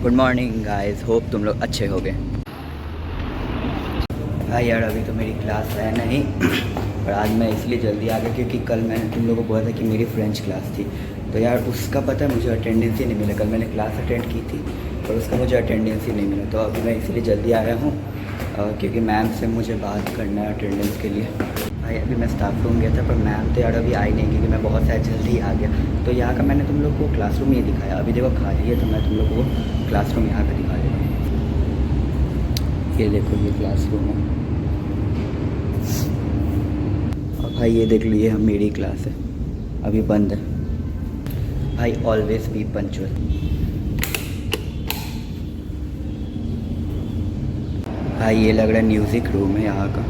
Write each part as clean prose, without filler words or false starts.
Good morning guys, hope तुम लोग अच्छे होगे। भाई यार अभी तो मेरी क्लास है नहीं और आज मैं इसलिए जल्दी आ गया क्योंकि कल मैंने तुम लोगों को बोला था कि मेरी फ्रेंच क्लास थी। तो यार उसका पता है मुझे अटेंडेंस ही नहीं मिला। कल मैंने क्लास अटेंड की थी पर उसका मुझे अटेंडेंस ही नहीं मिला। तो अभी मैं इसलिए जल्दी आया हूँ क्योंकि मैम से मुझे बात करना है अटेंडेंस के लिए। भाई अभी मैं स्टाफ रूम गया था पर मैम तो यार अभी आई नहीं क्योंकि मैं बहुत शायद जल्दी आ गया। तो यहाँ का मैंने तुम लोग को क्लासरूम ये दिखाया। अभी देखो खाली है तो मैं तुम लोग को क्लासरूम यहाँ का दिखा देता हूँ। ये देखो ये क्लासरूम है और भाई ये देख लो ये मेरी क्लास है, अभी बंद है। भाई ऑलवेज बी पंचुअल। भाई ये लग रहा है म्यूज़िक रूम है यहाँ का।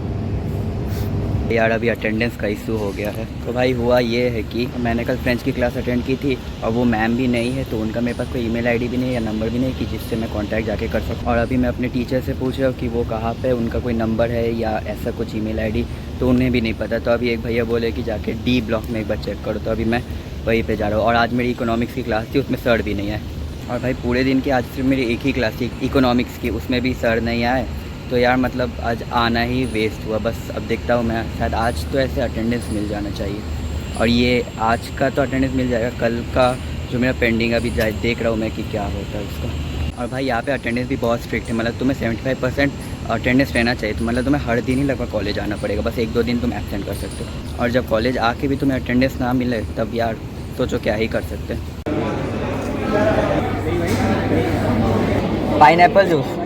यार अभी अटेंडेंस का इशू हो गया है। तो भाई हुआ ये है कि मैंने कल फ्रेंच की क्लास अटेंड की थी और वो मैम भी नहीं है तो उनका मेरे पास कोई ईमेल आईडी भी नहीं है या नंबर भी नहीं कि जिससे मैं कांटेक्ट जाके कर सकूँ। और अभी मैं अपने टीचर से पूछ रहा हूँ कि वो कहाँ पे, उनका कोई नंबर है या ऐसा कुछ ईमेल आईडी, तो उन्हें भी नहीं पता। तो अभी एक भैया बोले कि जाके डी ब्लॉक में एक बार चेक करो। तो अभी मैं वहीं पर जा रहा हूँ। और आज मेरी इकोनॉमिक्स की क्लास थी, उसमें सर भी नहीं आए। और भाई पूरे दिन की आज सिर्फ मेरी एक ही क्लास थी इकोनॉमिक्स की, उसमें भी सर नहीं आए। तो यार मतलब आज आना ही वेस्ट हुआ। बस अब देखता हूँ मैं, शायद आज तो ऐसे अटेंडेंस मिल जाना चाहिए। और ये आज का तो अटेंडेंस मिल जाएगा, कल का जो मेरा पेंडिंग अभी देख रहा हूँ मैं कि क्या होता है उसका। और भाई यहाँ पे अटेंडेंस भी बहुत स्ट्रिक्ट है, मतलब तुम्हें 75% अटेंडेंस रहना चाहिए। तो मतलब तुम्हें हर दिन ही लगभग कॉलेज आना पड़ेगा, बस 1-2 दिन तुम एब्सेंट कर सकते हो। और जब कॉलेज आके भी तुम्हें अटेंडेंस ना मिले तब यार सोचो क्या ही कर सकते हैं। Pineapple juice.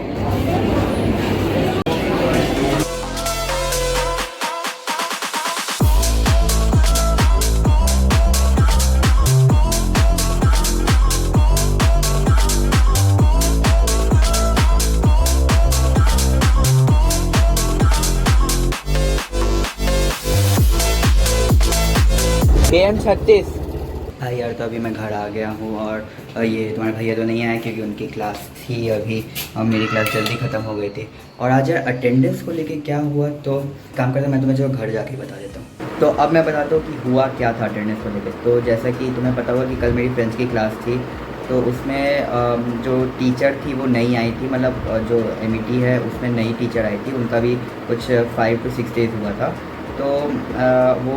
PM 36। भाई यार तो अभी मैं घर आ गया हूँ और ये तुम्हारे भैया तो नहीं आए क्योंकि उनकी क्लास थी अभी और मेरी क्लास जल्दी ख़त्म हो गई थी। और आज यार अटेंडेंस को लेके क्या हुआ तो काम करता मैं तुम्हें जो घर जाके बता देता हूँ। तो अब मैं बताता हूँ कि हुआ क्या था अटेंडेंस को लेके। तो जैसा कि तुम्हें पता होगा कि कल मेरी फ्रेंच की क्लास थी तो उसमें जो टीचर थी वो नहीं आई थी, मतलब जो MET है उसमें नई टीचर आई थी, उनका भी कुछ 5 to 6 डेज़ हुआ था। तो वो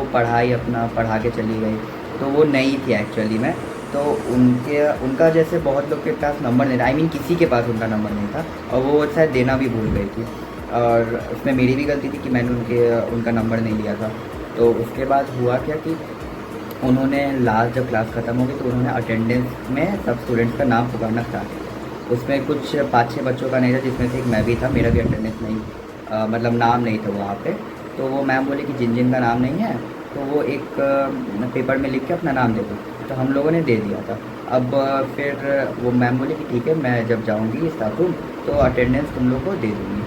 अपना पढ़ा के चली गई। तो वो नई थी एक्चुअली में। तो उनका जैसे बहुत लोग के पास नंबर नहीं था, I mean किसी के पास उनका नंबर नहीं था और वो शायद देना भी भूल गई थी। और उसमें मेरी भी गलती थी कि मैंने उनका नंबर नहीं लिया था। तो उसके बाद हुआ क्या कि उन्होंने लास्ट जब क्लास ख़त्म हो गई तो उन्होंने अटेंडेंस में सब स्टूडेंट्स का नाम पुकारना स्टार्ट किया। उसमें कुछ 5-6 बच्चों का नहीं था, जिसमें से एक मैं भी था, मेरा भी अटेंडेंस नहीं मतलब नाम नहीं था वहाँ पे। तो वो मैम बोले कि जिन जिन का नाम नहीं है तो वो एक पेपर में लिख के अपना नाम दे दो। तो हम लोगों ने दे दिया था। अब फिर वो मैम बोले कि ठीक है मैं जब जाऊँगी स्टाफ रूम तो अटेंडेंस तुम लोग को दे दूँगी।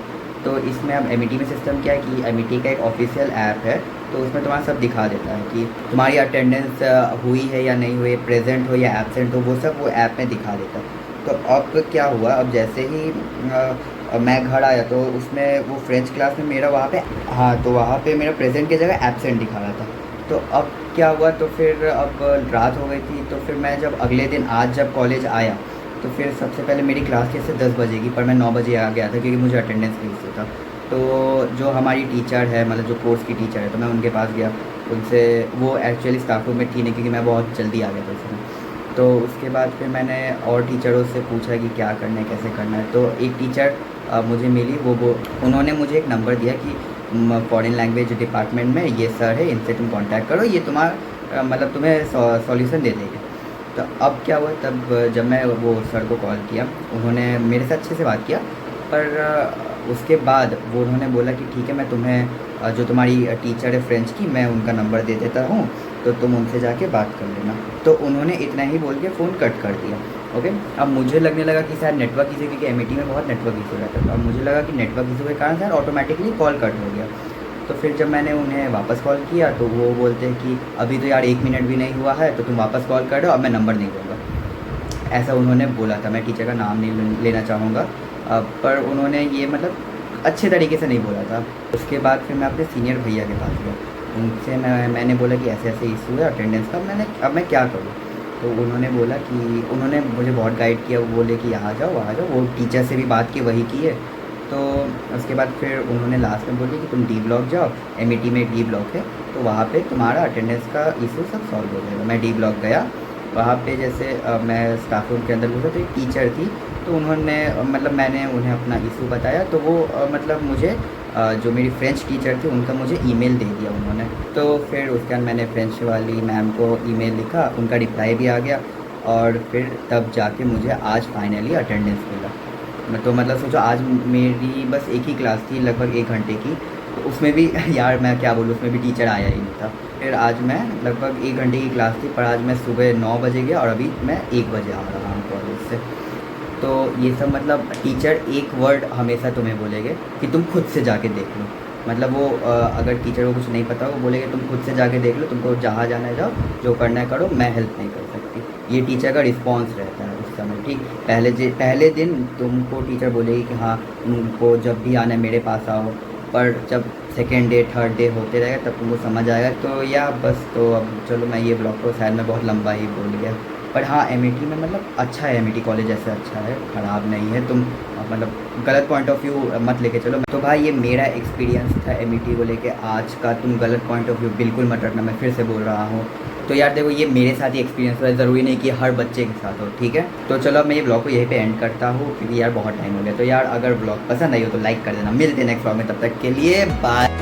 तो इसमें अब MET में सिस्टम क्या है कि MET का एक ऑफिशियल ऐप है तो उसमें तुम्हारा सब दिखा देता है कि तुम्हारी अटेंडेंस हुई है या नहीं हुई, प्रेजेंट हो या एब्सेंट हो, वो सब वो ऐप में दिखा देता है। तो अब क्या हुआ, अब जैसे ही मैं घर आया तो उसमें वो फ्रेंच क्लास में मेरा वहाँ पे, हाँ तो वहाँ पे मेरा प्रेजेंट की जगह एब्सेंट दिखा रहा था। तो अब क्या हुआ, तो फिर अब रात हो गई थी। तो फिर मैं जब अगले दिन आज जब कॉलेज आया तो फिर सबसे पहले मेरी क्लास कैसे 10 बजे की, पर मैं 9 बजे आ गया था क्योंकि मुझे अटेंडेंस का इशू था। तो जो हमारी टीचर है, मतलब जो कोर्स की टीचर है, तो मैं उनके पास गया। उनसे वो एक्चुअली स्टाफ रूम में थी नहीं क्योंकि मैं बहुत जल्दी आ गया था उस समय। तो उसके बाद फिर मैंने और टीचरों से पूछा कि क्या करना है, कैसे करना है। तो एक टीचर मुझे मिली, वो उन्होंने मुझे एक नंबर दिया कि फॉरेन लैंग्वेज डिपार्टमेंट में ये सर है, इनसे तुम कांटेक्ट करो, ये तुम्हारा मतलब तुम्हें सॉल्यूशन दे देंगे। तो अब क्या हुआ, तब जब मैं वो सर को कॉल किया उन्होंने मेरे से अच्छे से बात किया। पर उसके बाद वो उन्होंने बोला कि ठीक है मैं तुम्हें जो तुम्हारी टीचर है फ्रेंच की, मैं उनका नंबर दे देता हूँ तो तुम उनसे जाके बात कर लेना। तो उन्होंने इतना ही बोल के फ़ोन कट कर दिया। ओके, अब मुझे लगने लगा कि शायद नेटवर्क इशू, क्योंकि MET में बहुत नेटवर्क इशू रहता है। तो अब मुझे लगा कि नेटवर्क इशू के कारण शायद ऑटोमेटिकली कॉल कट हो गया। तो फिर जब मैंने उन्हें वापस कॉल किया तो वो बोलते हैं कि अभी तो यार 1 मिनट भी नहीं हुआ है तो तुम वापस कॉल कर दो, अब मैं नंबर नहीं दूँगा। ऐसा उन्होंने बोला था। मैं टीचर का नाम नहीं लेना चाहूँगा पर उन्होंने ये मतलब अच्छे तरीके से नहीं बोला था। उसके बाद फिर मैं अपने सीनियर भैया के पास गया, उनसे मैंने बोला कि ऐसे ऐसे इशू है अटेंडेंस का, अब मैं क्या करूँ। तो उन्होंने बोला कि उन्होंने मुझे बहुत गाइड किया, वो बोले कि यहाँ जाओ वहाँ जाओ, वो टीचर से भी बात की, वही की है। तो उसके बाद फिर उन्होंने लास्ट में बोली कि तुम डी ब्लॉक जाओ, एमईटी में डी ब्लॉक है, तो वहाँ पे तुम्हारा अटेंडेंस का इशू सब सॉल्व हो जाएगा। मैं डी ब्लॉक गया, वहाँ पे जैसे मैं स्टाफ रूम के अंदर घुसा तो एक टीचर थी, तो उन्होंने मतलब मैंने उन्हें अपना इशू बताया, तो वो मतलब मुझे जो मेरी फ़्रेंच टीचर थी उनका मुझे ईमेल दे दिया उन्होंने। तो फिर उसके बाद मैंने फ़्रेंच वाली मैम को ईमेल लिखा, उनका रिप्लाई भी आ गया, और फिर तब जाके मुझे आज फाइनली अटेंडेंस मिला। मैं तो मतलब सोचो, आज मेरी बस एक ही क्लास थी लगभग 1 घंटे की, तो उसमें भी यार मैं क्या बोलूँ, उसमें भी टीचर आया ही नहीं था। फिर आज मैं लगभग 1 घंटे की क्लास थी, पर आज मैं सुबह 9 बजे गया और अभी मैं 1 बजे आ रहा हूँ कॉलेज से। तो ये सब मतलब टीचर एक वर्ड हमेशा तुम्हें बोलेंगे कि तुम खुद से जाके देख लो। मतलब वो अगर टीचर को कुछ नहीं पता वो बोलेंगे तुम खुद से जाके देख लो, तुमको जहाँ जाना है जाओ, जो करना है करो, मैं हेल्प नहीं कर सकती। ये टीचर का रिस्पॉन्स रहता है उस समय, ठीक। पहले दिन तुमको टीचर बोलेगी कि हाँ तुमको जब भी आना है मेरे पास आओ, पर जब सेकेंड डे थर्ड डे होते रहेगा तब तुमको समझ आएगा। तो या बस, तो अब चलो मैं ये ब्लॉग को शायद मैं बहुत लंबा ही बोल गया, पर हाँ एमईटी में मतलब अच्छा है, एमईटी कॉलेज ऐसे अच्छा है, ख़राब नहीं है। तुम मतलब गलत पॉइंट ऑफ व्यू मत लेके चलो। तो भाई ये मेरा एक्सपीरियंस था एमईटी को लेके आज का, तुम गलत पॉइंट ऑफ व्यू बिल्कुल मत रखना, मैं फिर से बोल रहा हूँ। तो यार देखो ये मेरे साथ ही एक्सपीरियंस हुआ है, ज़रूरी नहीं कि हर बच्चे के साथ हो, ठीक है। तो चलो अब मैं ये ब्लॉग को यहीं पे एंड करता हूँ, क्योंकि यार बहुत टाइम हो गया। तो यार अगर ब्लॉग पसंद आई हो तो लाइक कर देना। मिलते हैं नेक्स्ट ब्लॉग में, तब तक के लिए बाय।